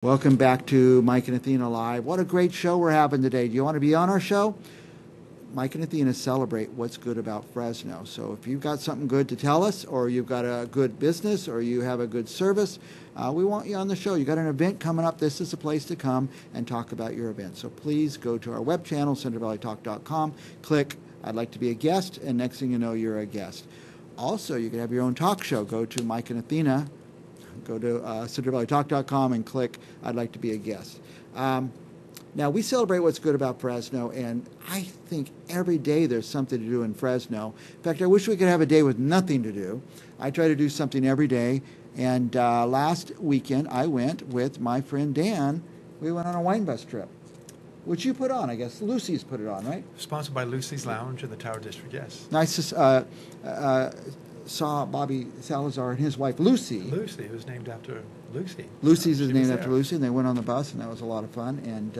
Welcome back to Mike and Athena Live. What a great show we're having today. Do you want to be on our show? Mike and Athena celebrate what's good about Fresno. So if you've got something good to tell us, or you've got a good business, or you have a good service, we want you on the show. You got an event coming up. This is a place to come and talk about your event. So please go to our web channel, CentralValleyTalk.com, click I'd like to be a guest, and next thing you know, you're a guest. Also, you can have your own talk show. Go to Mike and Athena. Go to CentralValleyTalk.com and click I'd like to be a guest. Now, we celebrate what's good about Fresno, and I think every day there's something to do in Fresno. In fact, I wish we could have a day with nothing to do. I try to do something every day, and last weekend I went with my friend Dan. We went on a wine bus trip, which you put on, I guess. Lucy's put it on, right? Sponsored by Lucy's Lounge in the Tower District, yes. Nice to saw Bobby Salazar and his wife, Lucy. Lucy, it was named after Lucy. Lucy's is named after Lucy, and they went on the bus, and that was a lot of fun. And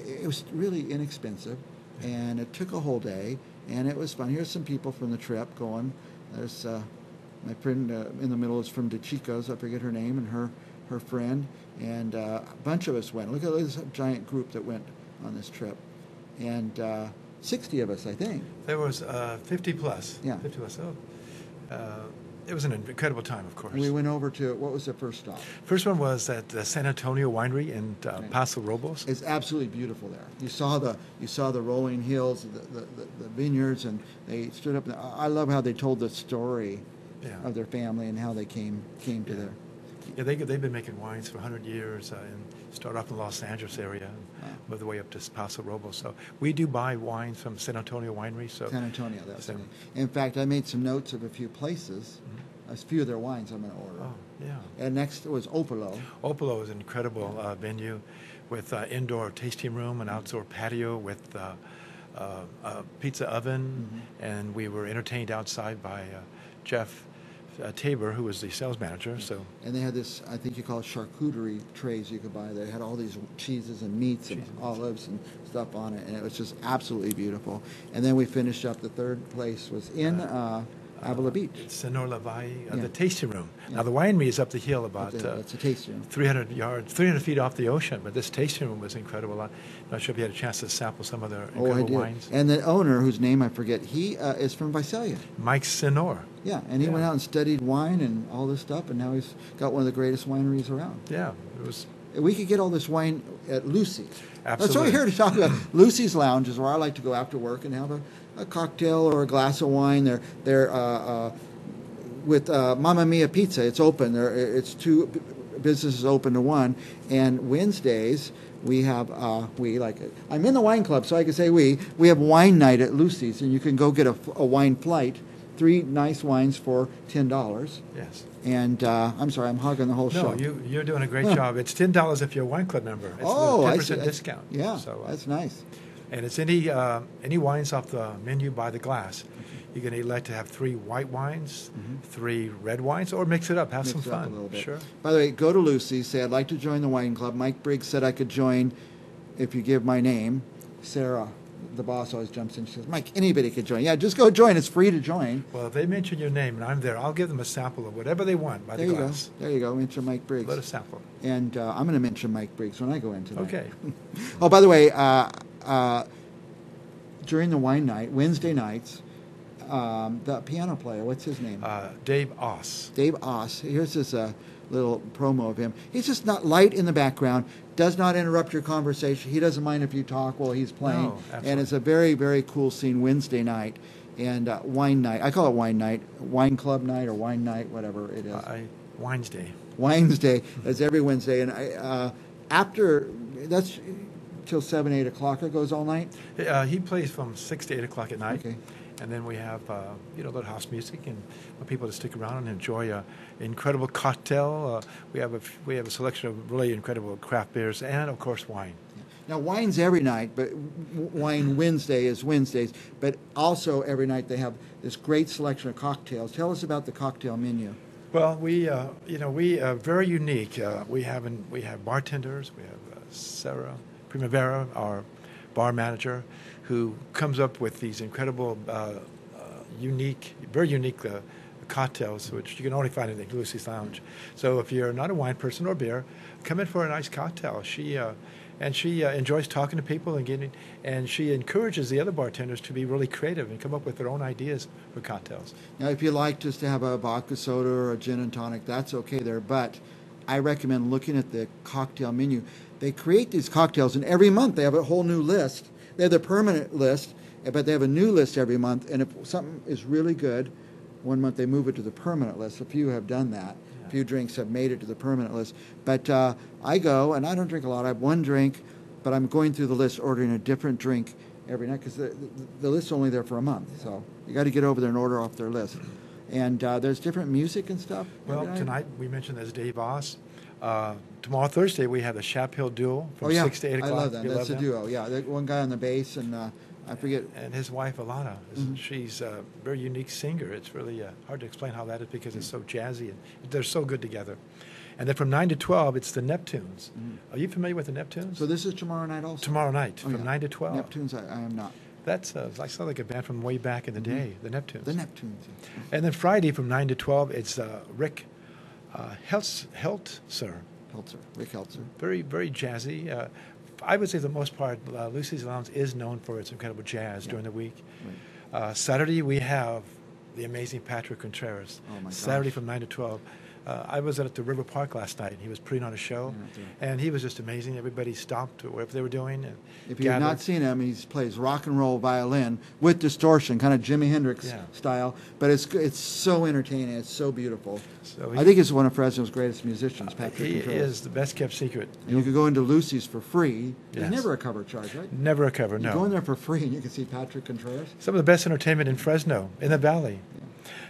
it was really inexpensive, and it took a whole day, and it was fun. Here's some people from the trip going. There's my friend in the middle is from De Chico's, I forget her name, and her friend, and a bunch of us went. Look at this giant group that went on this trip, and 60 of us, I think. There was 50 plus. Yeah. 50 plus. It was an incredible time, of course. We went over to, what was the first stop? First one was at the San Antonio Winery in Paso Robles. It's absolutely beautiful there. You saw the rolling hills, the vineyards, and they stood up. I love how they told the story of their family and how they came to their. Yeah, they've been making wines for 100 years and start off in the Los Angeles area and move the way up to Paso Robles. So we do buy wines from San Antonio Winery. So San Antonio, that's right. In fact, I made some notes of a few places, a few of their wines I'm going to order. Oh, yeah. And next was Opolo. Opolo is an incredible venue with indoor tasting room and outdoor patio with a pizza oven. And we were entertained outside by Jeff Tabor, who was the sales manager. And they had this, I think you call it charcuterie trays you could buy. They had all these cheeses and meats and olives and stuff on it, and it was just absolutely beautiful. And then we finished up. The third place was in Avila Beach. Senor Lavalle, the tasting room. Now the winery is up the hill about it's a tasting room. 300 feet off the ocean, but this tasting room was incredible. I'm not sure if you had a chance to sample some of their incredible wines. And the owner, whose name I forget, he is from Visalia. Mike Senor. Yeah, and he went out and studied wine and all this stuff, and now he's got one of the greatest wineries around. Yeah, it was. We could get all this wine at Lucy's. Absolutely. That's what we're here to talk about. Lucy's Lounge is where I like to go after work and have a cocktail or a glass of wine. They're with Mamma Mia Pizza. It's open. It's two businesses open to one. And Wednesdays we have I'm in the wine club, so I can say we have wine night at Lucy's, and you can go get a wine flight. 3 nice wines for $10. Yes. And I'm sorry, I'm hogging the whole show. No, you're doing a great job. It's $10 if you're a wine club member. It's a 10% discount. Yeah, so, that's nice. And it's any wines off the menu by the glass. You can elect to have 3 white wines, 3 red wines, or mix it up. Have some fun. A little bit. Sure. By the way, go to Lucy's. Say, I'd like to join the wine club. Mike Briggs said I could join if you give my name. Sarah, the boss, always jumps in. She says, Mike, anybody could join. Yeah, just go join. It's free to join. Well, if they mention your name and I'm there, I'll give them a sample of whatever they want by the glass. There you go. Mention Mike Briggs. Let us sample. And I'm going to mention Mike Briggs when I go in tonight. Okay. Oh, by the way, during the wine night, Wednesday nights, the piano player, what's his name? Dave Oss. Dave Oss. Here's this little promo of him. He's just not light in the background, does not interrupt your conversation. He doesn't mind if you talk while he's playing. No, absolutely. And it's a very, very cool scene Wednesday night. And wine night. I call it wine night. Wine club night or wine night, whatever it is. Wines Day. Wines Day. That's every Wednesday. And after, that's till 7, 8 o'clock. It goes all night? He plays from 6 to 8 o'clock at night. Okay. And then we have a little house music and for people to stick around and enjoy an incredible cocktail. We have a selection of really incredible craft beers and, of course, wine. Now, wine's every night, but Wine Wednesday is Wednesdays. But also every night they have this great selection of cocktails. Tell us about the cocktail menu. Well, we are very unique. We have bartenders. We have Sarah Primavera, our bar manager, who comes up with these incredible, very unique cocktails, which you can only find at Lucy's Lounge. So if you're not a wine person or beer, come in for a nice cocktail. She enjoys talking to people and she encourages the other bartenders to be really creative and come up with their own ideas for cocktails. Now, if you like just to have a vodka soda or a gin and tonic, that's okay there. But I recommend looking at the cocktail menu. They create these cocktails, and every month they have a whole new list. They have the permanent list, but they have a new list every month. And if something is really good, one month they move it to the permanent list. A few have done that. A few drinks have made it to the permanent list. But I go, and I don't drink a lot. I have one drink, but I'm going through the list, ordering a different drink every night because the list's only there for a month. So you got to get over there and order off their list. And there's different music and stuff. Well, tonight we mentioned there's Dave Voss. Tomorrow, Thursday, we have the Shap Hill Duel from 6 to 8 o'clock. I love that. That's a duo. Yeah, one guy on the bass and I forget. And his wife, Alana. She's a very unique singer. It's really hard to explain how that is because it's so jazzy and they're so good together. And then from 9 to 12, it's the Neptunes. Are you familiar with the Neptunes? So this is tomorrow night also? Tomorrow night, from 9 to 12. Neptunes, I am not. That's I saw like a band from way back in the day, the Neptunes. The Neptunes. Yeah. And then Friday from 9 to 12, it's Rick Heltzer. Rick Heltzer. Very, very jazzy. I would say for the most part, Lucy's Lounge is known for its incredible jazz during the week. Right. Saturday, we have the amazing Patrick Contreras. Oh, my gosh. Saturday from 9 to 12. I was at the River Park last night, and he was putting on a show, and he was just amazing. Everybody stopped whatever they were doing. And if you've not seen him, he plays rock and roll violin with distortion, kind of Jimi Hendrix style, but it's so entertaining. It's so beautiful. So I think he's one of Fresno's greatest musicians, Patrick Contreras. He is the best-kept secret. And you could go into Lucy's for free. There's never a cover charge, right? Never a cover, no. You go in there for free, and you can see Patrick Contreras. Some of the best entertainment in Fresno, in the Valley. Yeah.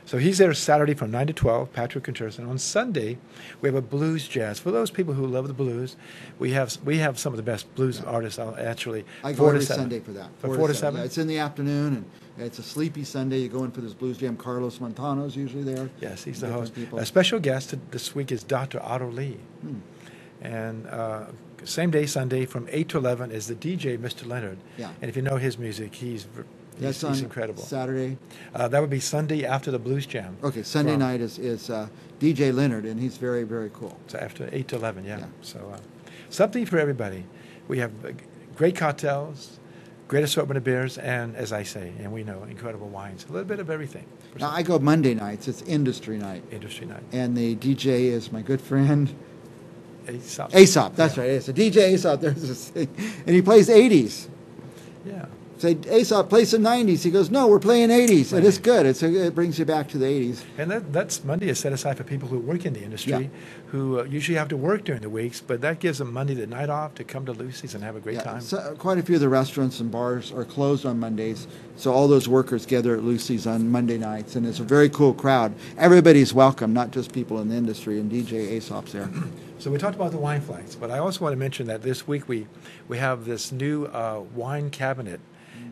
So he's there Saturday from 9 to 12, Patrick Contreras. And on Sunday, we have a blues jazz. For those people who love the blues, we have some of the best blues artists actually. I go every Sunday for that. 4 to 7? Yeah, it's in the afternoon, and it's a sleepy Sunday. You go in for this blues jam. Carlos Montano's usually there. Yes, he's the host. A special guest this week is Dr. Otto Lee. And same day, Sunday, from 8 to 11 is the DJ, Mr. Leonard. Yeah. And if you know his music, he's incredible. Saturday? That would be Sunday after the Blues Jam. Okay, Sunday night is DJ Leonard, and he's very, very cool. So after 8 to 11, yeah. So something for everybody. We have great cocktails, great assortment of beers, and, as I say, and we know, incredible wines. A little bit of everything. Now, I go Monday nights. It's industry night. Industry night. And the DJ is my good friend Aesop. That's right. It's a DJ Aesop. There's this thing. And he plays 80s. Yeah. Say, Aesop, play some 90s. He goes, no, we're playing 80s. And it's good. It brings you back to the 80s. And that's Monday is set aside for people who work in the industry, who usually have to work during the weeks, but that gives them Monday the night off to come to Lucy's and have a great time. So quite a few of the restaurants and bars are closed on Mondays, so all those workers gather at Lucy's on Monday nights, and it's a very cool crowd. Everybody's welcome, not just people in the industry, and DJ Aesop's there. So we talked about the wine flights, but I also want to mention that this week we have this new wine cabinet.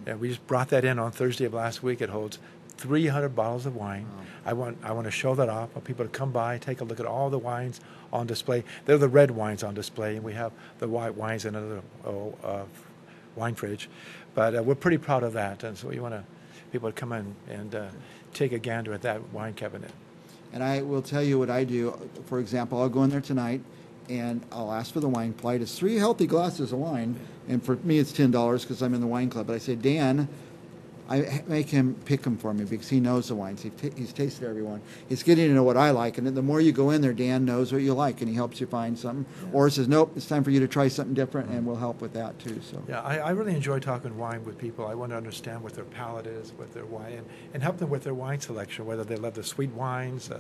And we just brought that in on Thursday of last week. It holds 300 bottles of wine. Wow. I want to show that off. I want people to come by, take a look at all the wines on display. They're the red wines on display, and we have the white wines in another wine fridge. But we're pretty proud of that, and so we want people to come in and take a gander at that wine cabinet. And I will tell you what I do. For example, I'll go in there tonight, and I'll ask for the wine flight. It's 3 healthy glasses of wine, and for me it's $10 because I'm in the wine club. But I say, Dan, I make him pick them for me because he knows the wines. He's tasted everyone. He's getting to know what I like, and the more you go in there, Dan knows what you like, and he helps you find something. Yeah. Or says, nope, it's time for you to try something different, and we'll help with that too. So yeah, I really enjoy talking wine with people. I want to understand what their palate is, what their wine, and help them with their wine selection, whether they love the sweet wines,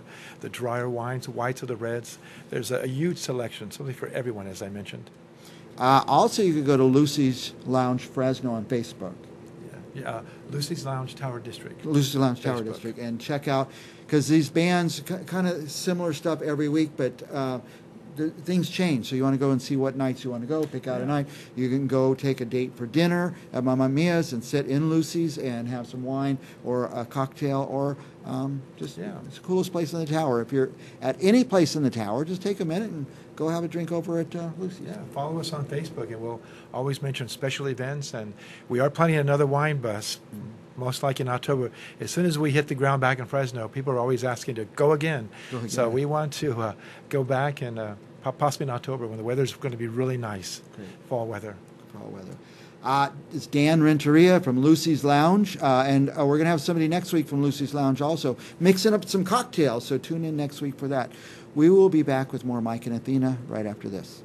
the drier wines, the whites or the reds. There's a huge selection, something for everyone, as I mentioned. Also, you could go to Lucy's Lounge Fresno on Facebook. Yeah, Lucy's Lounge Tower District. Lucy's Lounge Tower District, and check out, because these bands kind of similar stuff every week, but things change. So you want to go and see what nights you want to go. Pick out a night. You can go take a date for dinner at Mamma Mia's and sit in Lucy's and have some wine or a cocktail, or it's the coolest place in the tower. If you're at any place in the tower, just take a minute and go have a drink over at Lucy's. Yeah, follow us on Facebook, and we'll always mention special events. And we are planning another wine bus most likely in October. As soon as we hit the ground back in Fresno, people are always asking to go again. So we want to go back and possibly in October when the weather's going to be really nice. Great. Fall weather. Fall weather. It's Dan Renteria from Lucy's Lounge, and we're going to have somebody next week from Lucy's Lounge also, mixing up some cocktails, so tune in next week for that. We will be back with more Mike and Athena right after this.